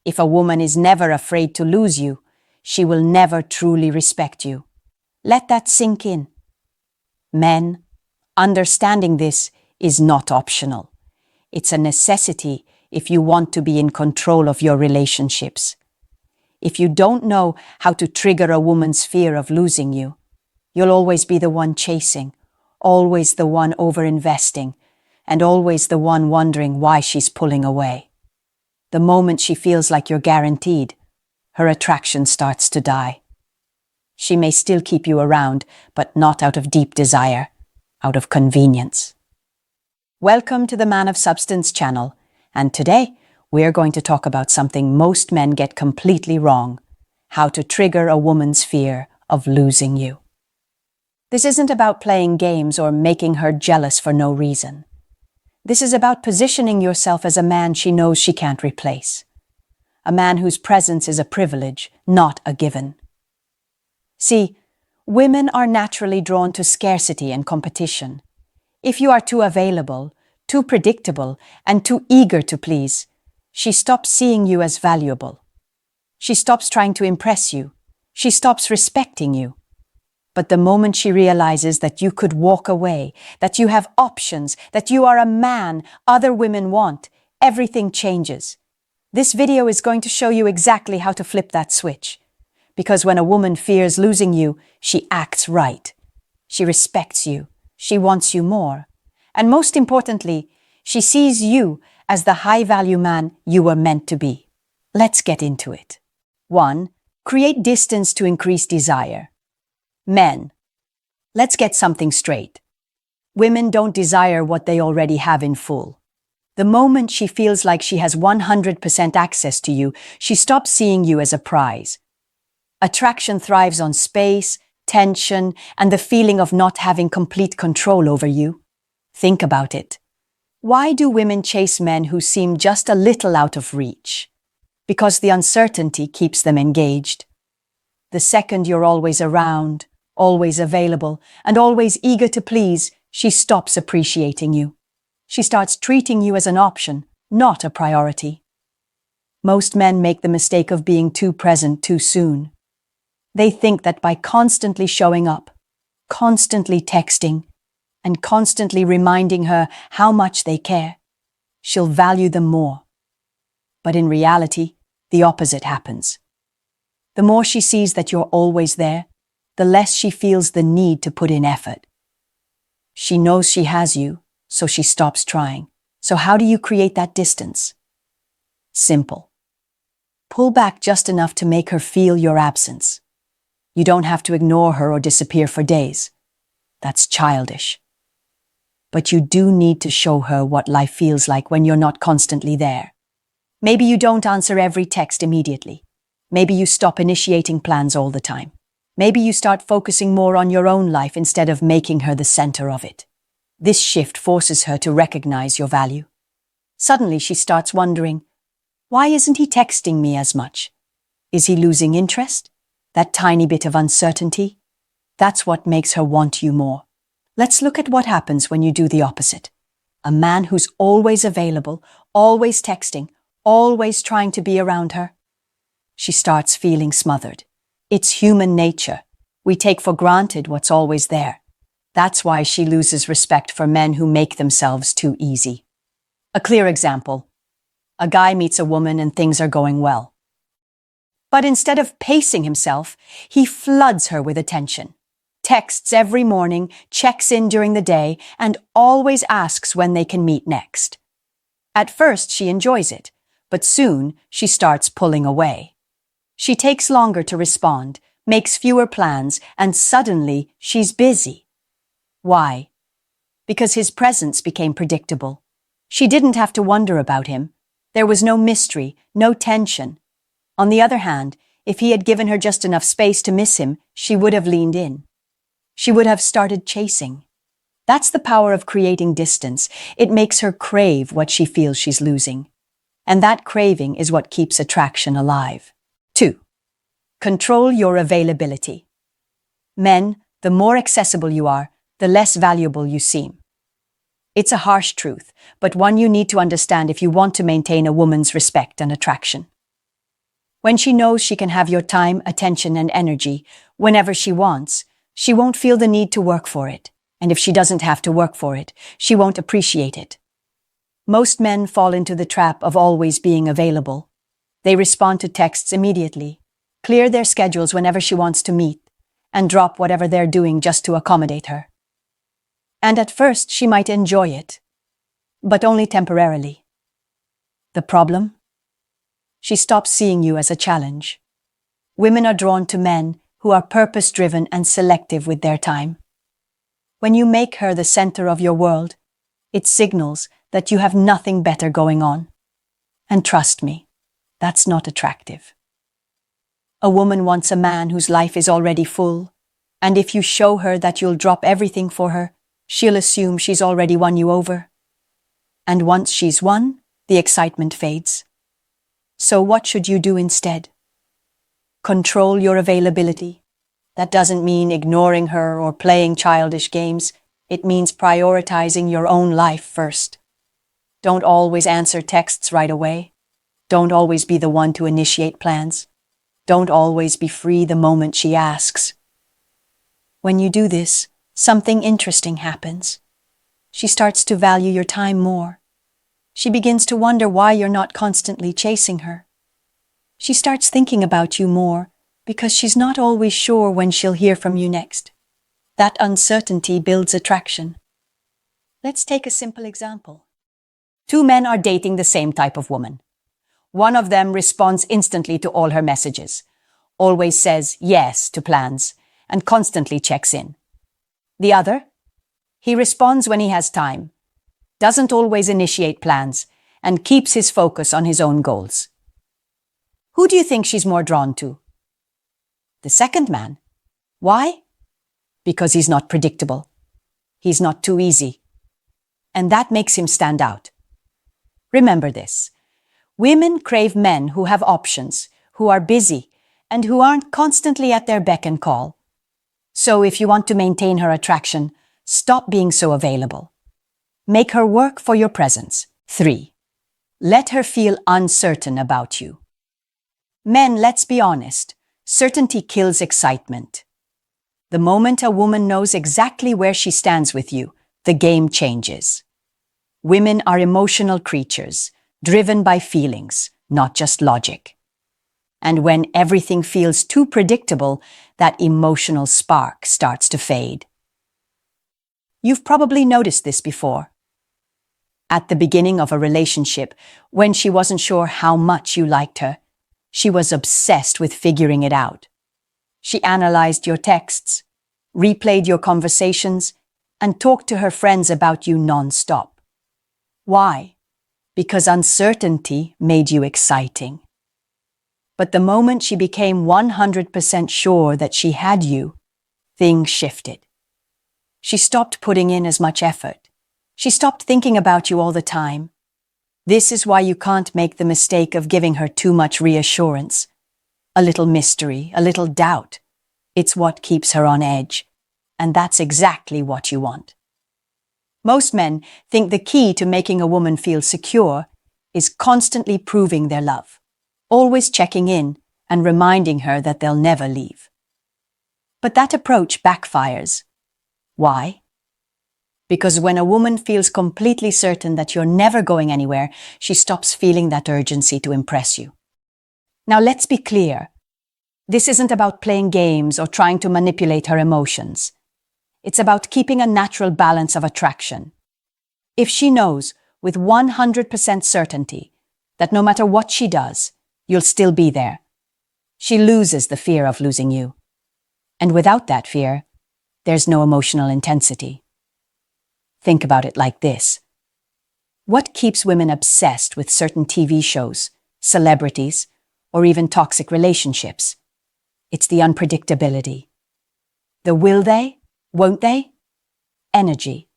If a woman is never afraid to lose you, she will never truly respect you. Let that sink in. Men, understanding this is not optional. It's a necessity if you want to be in control of your relationships. If you don't know how to trigger a woman's fear of losing you, you'll always be the one chasing, always the one overinvesting, and always the one wondering why she's pulling away. The moment she feels like you're guaranteed, her attraction starts to die. She may still keep you around, but not out of deep desire, out of convenience. Welcome to the Man of Substance channel, and today we're going to talk about something most men get completely wrong: how to trigger a woman's fear of losing you. This isn't about playing games or making her jealous for no reason. This is about positioning yourself as a man she knows she can't replace. A man whose presence is a privilege, not a given. See, women are naturally drawn to scarcity and competition. If you are too available, too predictable, and too eager to please, she stops seeing you as valuable. She stops trying to impress you. She stops respecting you. But the moment she realizes that you could walk away, that you have options, that you are a man other women want, everything changes. This video is going to show you exactly how to flip that switch. Because when a woman fears losing you, she acts right. She respects you. She wants you more. And most importantly, she sees you as the high-value man you were meant to be. Let's get into it. 1. Create distance to increase desire. Men, let's get something straight. Women don't desire what they already have in full. The moment she feels like she has 100% access to you, she stops seeing you as a prize. Attraction thrives on space, tension, and the feeling of not having complete control over you. Think about it. Why do women chase men who seem just a little out of reach? Because the uncertainty keeps them engaged. The second you're always around, always available, and always eager to please, she stops appreciating you. She starts treating you as an option, not a priority. Most men make the mistake of being too present too soon. They think that by constantly showing up, constantly texting, and constantly reminding her how much they care, she'll value them more. But in reality, the opposite happens. The more she sees that you're always there, the less she feels the need to put in effort. She knows she has you, so she stops trying. So how do you create that distance? Simple. Pull back just enough to make her feel your absence. You don't have to ignore her or disappear for days. That's childish. But you do need to show her what life feels like when you're not constantly there. Maybe you don't answer every text immediately. Maybe you stop initiating plans all the time. Maybe you start focusing more on your own life instead of making her the center of it. This shift forces her to recognize your value. Suddenly she starts wondering, why isn't he texting me as much? Is he losing interest? That tiny bit of uncertainty? That's what makes her want you more. Let's look at what happens when you do the opposite. A man who's always available, always texting, always trying to be around her. She starts feeling smothered. It's human nature. We take for granted what's always there. That's why she loses respect for men who make themselves too easy. A clear example. A guy meets a woman and things are going well. But instead of pacing himself, he floods her with attention. Texts every morning, checks in during the day, and always asks when they can meet next. At first, she enjoys it, but soon she starts pulling away. She takes longer to respond, makes fewer plans, and suddenly she's busy. Why? Because his presence became predictable. She didn't have to wonder about him. There was no mystery, no tension. On the other hand, if he had given her just enough space to miss him, she would have leaned in. She would have started chasing. That's the power of creating distance. It makes her crave what she feels she's losing. And that craving is what keeps attraction alive. 2. Control your availability. Men, the more accessible you are, the less valuable you seem. It's a harsh truth, but one you need to understand if you want to maintain a woman's respect and attraction. When she knows she can have your time, attention, and energy whenever she wants, she won't feel the need to work for it. And if she doesn't have to work for it, she won't appreciate it. Most men fall into the trap of always being available. They respond to texts immediately, clear their schedules whenever she wants to meet, and drop whatever they're doing just to accommodate her. And at first, she might enjoy it, but only temporarily. The problem? She stops seeing you as a challenge. Women are drawn to men who are purpose-driven and selective with their time. When you make her the center of your world, it signals that you have nothing better going on. And trust me, that's not attractive. A woman wants a man whose life is already full, and if you show her that you'll drop everything for her, she'll assume she's already won you over. And once she's won, the excitement fades. So what should you do instead? Control your availability. That doesn't mean ignoring her or playing childish games. It means prioritizing your own life first. Don't always answer texts right away. Don't always be the one to initiate plans. Don't always be free the moment she asks. When you do this, something interesting happens. She starts to value your time more. She begins to wonder why you're not constantly chasing her. She starts thinking about you more because she's not always sure when she'll hear from you next. That uncertainty builds attraction. Let's take a simple example. Two men are dating the same type of woman. One of them responds instantly to all her messages, always says yes to plans, and constantly checks in. The other? He responds when he has time, doesn't always initiate plans, and keeps his focus on his own goals. Who do you think she's more drawn to? The second man. Why? Because he's not predictable. He's not too easy. And that makes him stand out. Remember this. Women crave men who have options, who are busy, and who aren't constantly at their beck and call. So if you want to maintain her attraction, stop being so available. Make her work for your presence. 3. Let her feel uncertain about you. Men, let's be honest. Certainty kills excitement. The moment a woman knows exactly where she stands with you, the game changes. Women are emotional creatures, driven by feelings, not just logic. And when everything feels too predictable, that emotional spark starts to fade. You've probably noticed this before. At the beginning of a relationship, when she wasn't sure how much you liked her, she was obsessed with figuring it out. She analyzed your texts, replayed your conversations, and talked to her friends about you non-stop. Why? Because uncertainty made you exciting. But the moment she became 100% sure that she had you, things shifted. She stopped putting in as much effort. She stopped thinking about you all the time. This is why you can't make the mistake of giving her too much reassurance. A little mystery, a little doubt. It's what keeps her on edge. And that's exactly what you want. Most men think the key to making a woman feel secure is constantly proving their love, always checking in and reminding her that they'll never leave. But that approach backfires. Why? Because when a woman feels completely certain that you're never going anywhere, she stops feeling that urgency to impress you. Now let's be clear. This isn't about playing games or trying to manipulate her emotions. It's about keeping a natural balance of attraction. If she knows with 100% certainty that no matter what she does, you'll still be there, she loses the fear of losing you. And without that fear, there's no emotional intensity. Think about it like this. What keeps women obsessed with certain TV shows, celebrities, or even toxic relationships? It's the unpredictability. The will they, won't they? Energy.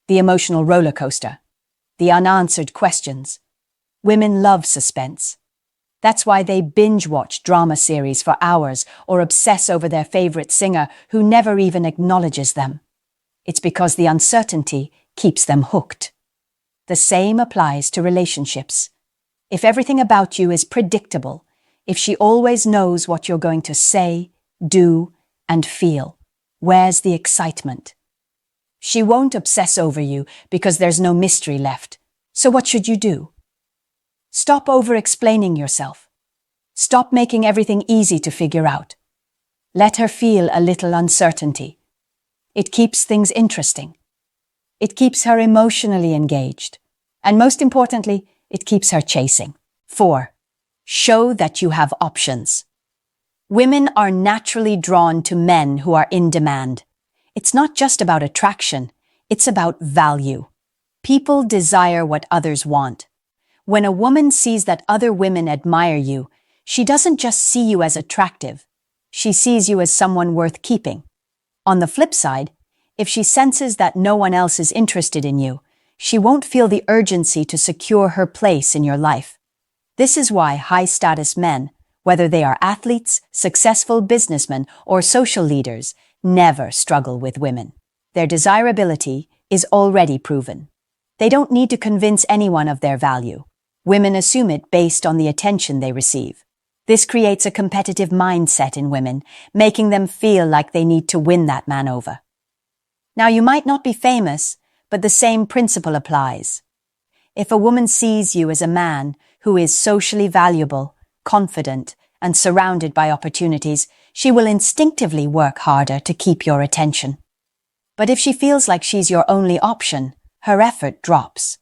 The emotional roller coaster. The unanswered questions. Women love suspense. That's why they binge-watch drama series for hours or obsess over their favorite singer who never even acknowledges them. It's because the uncertainty keeps them hooked. The same applies to relationships. If everything about you is predictable, If she always knows what you're going to say, do, and feel, where's the excitement? She won't obsess over you because there's no mystery left. So what should you do? Stop over-explaining yourself. Stop making everything easy to figure out. Let her feel a little uncertainty. It keeps things interesting. It keeps her emotionally engaged. And most importantly, it keeps her chasing. 4. Show that you have options. Women are naturally drawn to men who are in demand. It's not just about attraction, it's about value. People desire what others want. When a woman sees that other women admire you, she doesn't just see you as attractive. She sees you as someone worth keeping. On the flip side, if she senses that no one else is interested in you, she won't feel the urgency to secure her place in your life. This is why high-status men, whether they are athletes, successful businessmen, or social leaders, never struggle with women. Their desirability is already proven. They don't need to convince anyone of their value. Women assume it based on the attention they receive. This creates a competitive mindset in women, making them feel like they need to win that man over. Now, you might not be famous, but the same principle applies. If a woman sees you as a man who is socially valuable, confident, and surrounded by opportunities, she will instinctively work harder to keep your attention. But if she feels like she's your only option, her effort drops.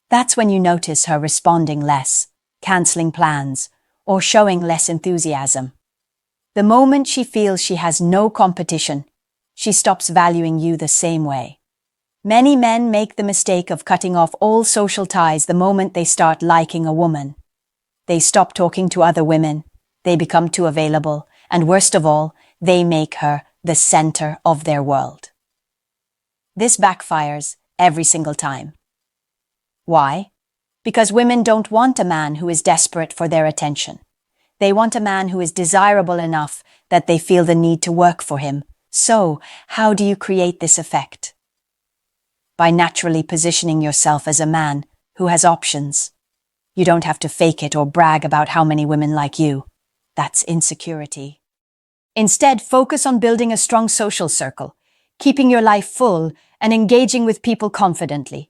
That's when you notice her responding less, canceling plans, or showing less enthusiasm. The moment she feels she has no competition, she stops valuing you the same way. Many men make the mistake of cutting off all social ties the moment they start liking a woman. They stop talking to other women, they become too available, and worst of all, they make her the center of their world. This backfires every single time. Why? Because women don't want a man who is desperate for their attention. They want a man who is desirable enough that they feel the need to work for him. So, how do you create this effect? By naturally positioning yourself as a man who has options. You don't have to fake it or brag about how many women like you. That's insecurity. Instead, focus on building a strong social circle, keeping your life full, and engaging with people confidently.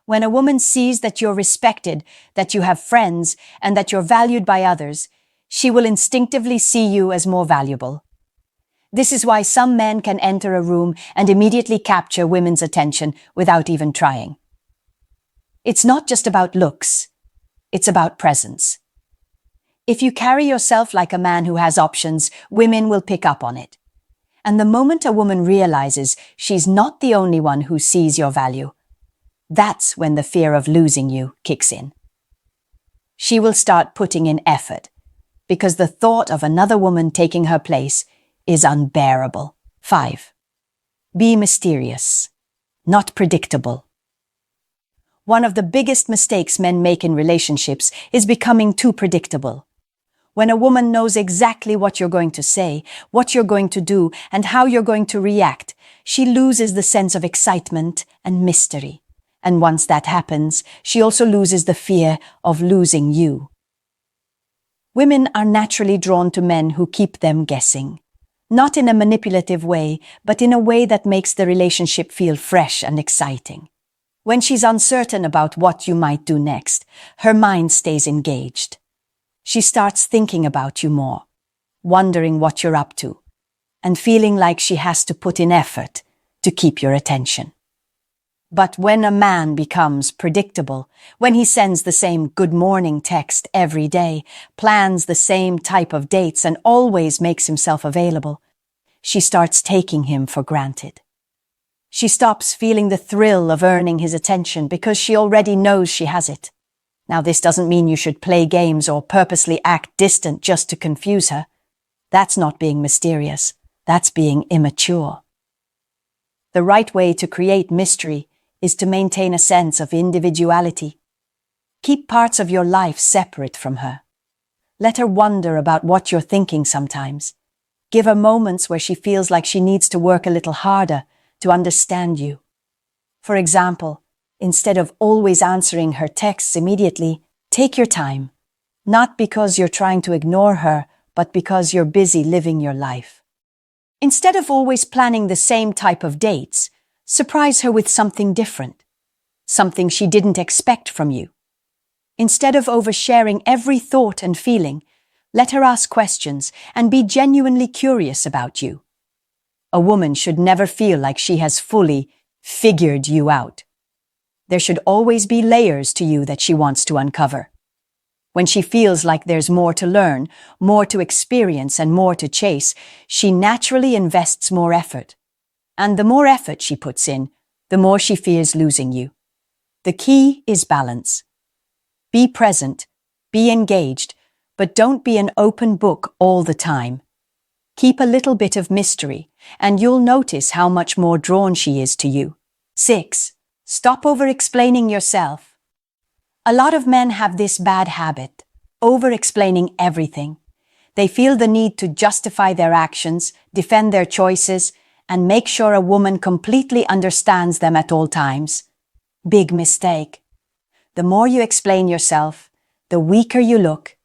When a woman sees that you're respected, that you have friends, and that you're valued by others, she will instinctively see you as more valuable. This is why some men can enter a room and immediately capture women's attention without even trying. It's not just about looks, it's about presence. If you carry yourself like a man who has options, women will pick up on it. And the moment a woman realizes she's not the only one who sees your value, that's when the fear of losing you kicks in. She will start putting in effort, because the thought of another woman taking her place is unbearable. 5. Be mysterious, not predictable. One of the biggest mistakes men make in relationships is becoming too predictable. When a woman knows exactly what you're going to say, what you're going to do, and how you're going to react, she loses the sense of excitement and mystery. And once that happens, she also loses the fear of losing you. Women are naturally drawn to men who keep them guessing. Not in a manipulative way, but in a way that makes the relationship feel fresh and exciting. When she's uncertain about what you might do next, her mind stays engaged. She starts thinking about you more, wondering what you're up to, and feeling like she has to put in effort to keep your attention. But when a man becomes predictable, when he sends the same good morning text every day, plans the same type of dates, and always makes himself available, she starts taking him for granted. She stops feeling the thrill of earning his attention because she already knows she has it. Now, this doesn't mean you should play games or purposely act distant just to confuse her. That's not being mysterious. That's being immature. The right way to create mystery is to maintain a sense of individuality. Keep parts of your life separate from her. Let her wonder about what you're thinking sometimes. Give her moments where she feels like she needs to work a little harder to understand you. For example, instead of always answering her texts immediately, take your time. not because you're trying to ignore her, but because you're busy living your life. Instead of always planning the same type of dates, surprise her with something different, something she didn't expect from you. Instead of oversharing every thought and feeling, let her ask questions and be genuinely curious about you. A woman should never feel like she has fully figured you out. There should always be layers to you that she wants to uncover. When she feels like there's more to learn, more to experience, and more to chase, she naturally invests more effort. And the more effort she puts in, the more she fears losing you. The key is balance. Be present, be engaged, but don't be an open book all the time. Keep a little bit of mystery, and you'll notice how much more drawn she is to you. 6. Stop over-explaining yourself. A lot of men have this bad habit, over-explaining everything. They feel the need to justify their actions, defend their choices, and make sure a woman completely understands them at all times. Big mistake. The more you explain yourself, the weaker you look,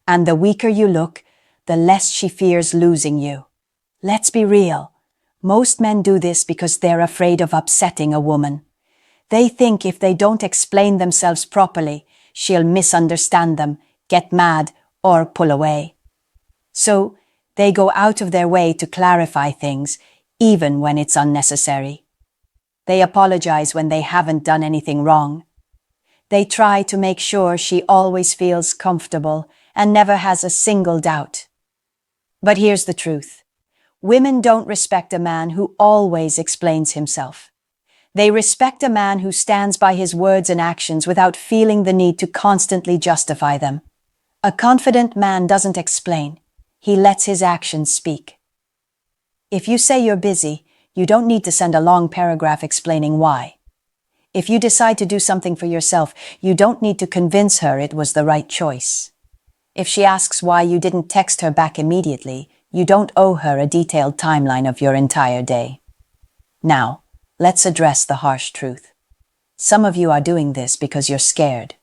and the weaker you look, the less she fears losing you. Let's be real. Most men do this because they're afraid of upsetting a woman. They think if they don't explain themselves properly, she'll misunderstand them, get mad, or pull away. So, they go out of their way to clarify things, even when it's unnecessary. They apologize when they haven't done anything wrong. They try to make sure she always feels comfortable and never has a single doubt. But here's the truth. Women don't respect a man who always explains himself. They respect a man who stands by his words and actions without feeling the need to constantly justify them. A confident man doesn't explain. He lets his actions speak. If you say you're busy, you don't need to send a long paragraph explaining why. If you decide to do something for yourself, you don't need to convince her it was the right choice. If she asks why you didn't text her back immediately, you don't owe her a detailed timeline of your entire day. Now, let's address the harsh truth. Some of you are doing this because you're scared.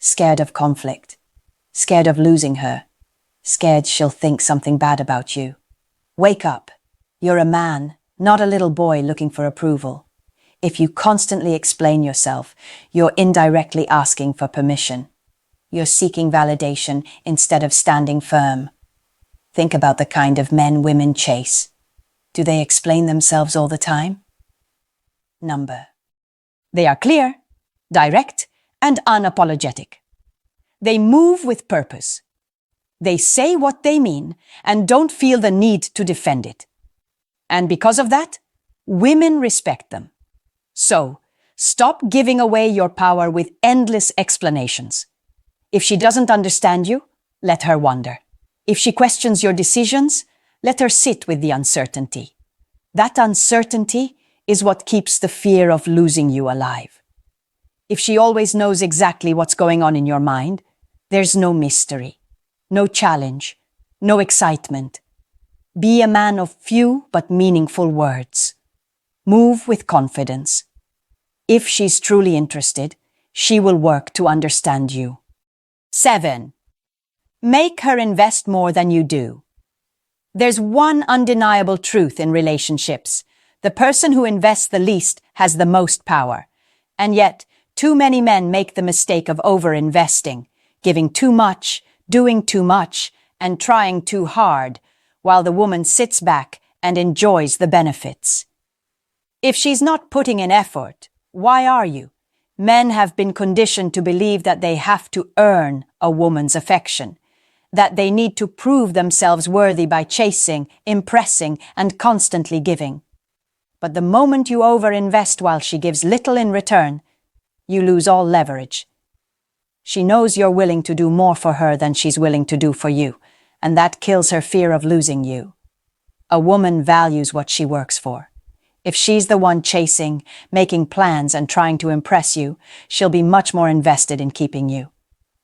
Scared of conflict. Scared of losing her. Scared she'll think something bad about you. Wake up. You're a man, not a little boy looking for approval. If you constantly explain yourself, you're indirectly asking for permission. You're seeking validation instead of standing firm. Think about the kind of men women chase. Do they explain themselves all the time? Number. They are clear, direct, and unapologetic. They move with purpose. They say what they mean and don't feel the need to defend it. And because of that, women respect them. So, stop giving away your power with endless explanations. If she doesn't understand you, let her wonder. If she questions your decisions, let her sit with the uncertainty. That uncertainty is what keeps the fear of losing you alive. If she always knows exactly what's going on in your mind, there's no mystery, no challenge, no excitement. Be a man of few but meaningful words. Move with confidence. If she's truly interested, she will work to understand you. 7. Make her invest more than you do. There's one undeniable truth in relationships. The person who invests the least has the most power. And yet, too many men make the mistake of over-investing, giving too much, doing too much, and trying too hard, while the woman sits back and enjoys the benefits. If she's not putting in effort, why are you? Men have been conditioned to believe that they have to earn a woman's affection, that they need to prove themselves worthy by chasing, impressing, and constantly giving. But the moment you overinvest while she gives little in return, you lose all leverage. She knows you're willing to do more for her than she's willing to do for you, and that kills her fear of losing you. A woman values what she works for. If she's the one chasing, making plans, and trying to impress you, she'll be much more invested in keeping you.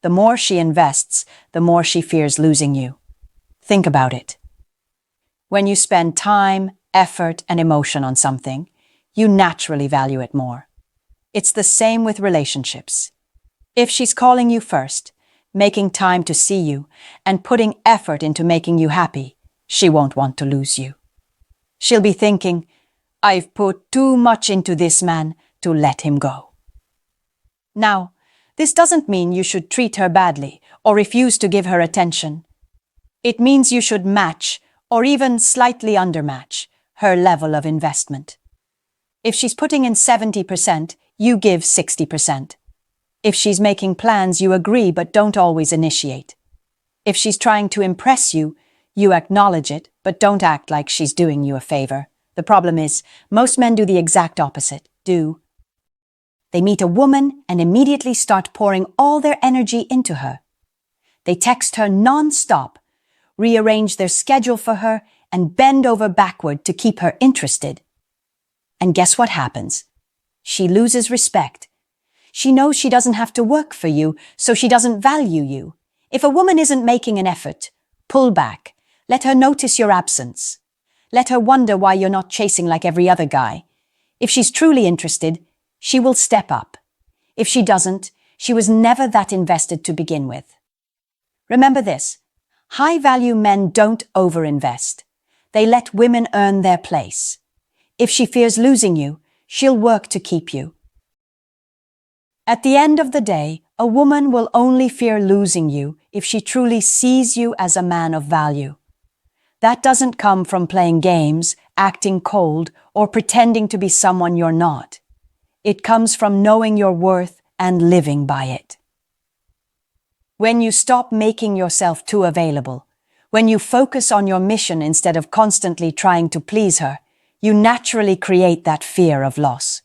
The more she invests, the more she fears losing you. Think about it. When you spend time, effort, and emotion on something, you naturally value it more. It's the same with relationships. If she's calling you first, making time to see you, and putting effort into making you happy, she won't want to lose you. She'll be thinking, I've put too much into this man to let him go. Now, this doesn't mean you should treat her badly or refuse to give her attention. It means you should match, or even slightly undermatch, her level of investment. If she's putting in 70%, you give 60%. If she's making plans, you agree but don't always initiate. If she's trying to impress you, you acknowledge it but don't act like she's doing you a favor. The problem is, most men do the exact opposite. They meet a woman and immediately start pouring all their energy into her. They text her non-stop, rearrange their schedule for her, and bend over backward to keep her interested. And guess what happens? She loses respect. She knows she doesn't have to work for you, so she doesn't value you. If a woman isn't making an effort, pull back. Let her notice your absence. Let her wonder why you're not chasing like every other guy. If she's truly interested, she will step up. If she doesn't, she was never that invested to begin with. Remember this: high-value men don't overinvest. They let women earn their place. If she fears losing you, she'll work to keep you. At the end of the day, a woman will only fear losing you if she truly sees you as a man of value. That doesn't come from playing games, acting cold, or pretending to be someone you're not. It comes from knowing your worth and living by it. When you stop making yourself too available, when you focus on your mission instead of constantly trying to please her, you naturally create that fear of loss.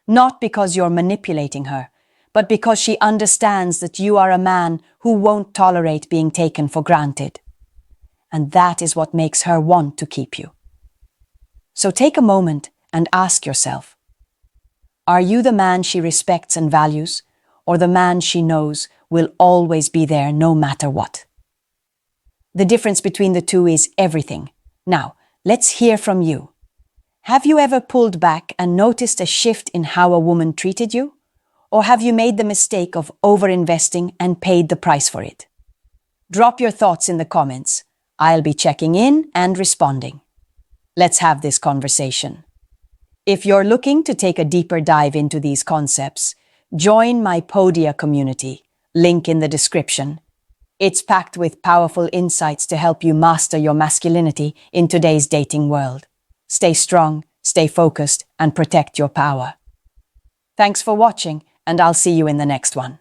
Not because you're manipulating her, but because she understands that you are a man who won't tolerate being taken for granted. And that is what makes her want to keep you. So take a moment and ask yourself, are you the man she respects and values, or the man she knows will always be there no matter what? The difference between the two is everything. Now, let's hear from you. Have you ever pulled back and noticed a shift in how a woman treated you? Or have you made the mistake of overinvesting and paid the price for it? Drop your thoughts in the comments. I'll be checking in and responding. Let's have this conversation. If you're looking to take a deeper dive into these concepts, join my Podia community, link in the description. It's packed with powerful insights to help you master your masculinity in today's dating world. Stay strong, stay focused, and protect your power. Thanks for watching, and I'll see you in the next one.